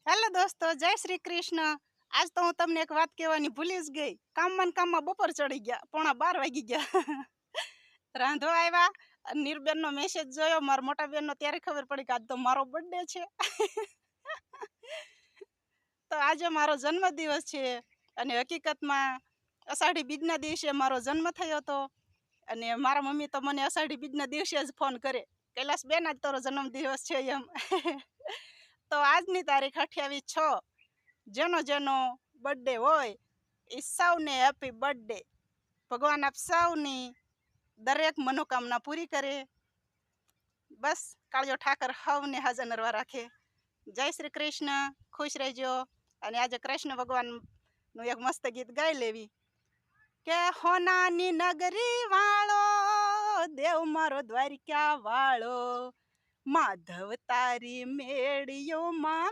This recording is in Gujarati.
હેલો દોસ્તો, જય શ્રી કૃષ્ણ. આજ તો હું તમને એક વાત કહેવાની ભૂલી જ ગઈ. કામમાં ને કામમાં બપોર ચડી ગયા, 11:15 વાગી ગયા. રાંધવા આવ્યા અને નીરબેનનો મેસેજ જોયો, મારા મોટા બેનનો, ત્યારે ખબર પડી કે આજ તો મારો બર્થડે છે. તો આજે મારો જન્મદિવસ છે અને હકીકતમાં અષાઢી બીજના દિવસે મારો જન્મ થયો હતો. અને મારા મમ્મી તો મને અષાઢી બીજના દિવસે જ ફોન કરે, કૈલાસ બેન આજ તારો જન્મદિવસ છે એમ. તો આજની તારીખ 28/6. જેનો જેનો બર્થડે હોય એ સૌને હેપી બર્થડે. ભગવાન આપ સૌની દરેક મનોકામના પૂરી કરે. બસ કાળજો ઠાકર હવને હાજર નરવા રાખે. જય શ્રી કૃષ્ણ, ખુશ રહેજો. અને આજે કૃષ્ણ ભગવાનનું એક મસ્ત ગીત ગાઈ લેવી કે હોનાની નગરી વાળો દેવ મારો દ્વારિકા વાળો, માધવ તારી મેળીઓ માં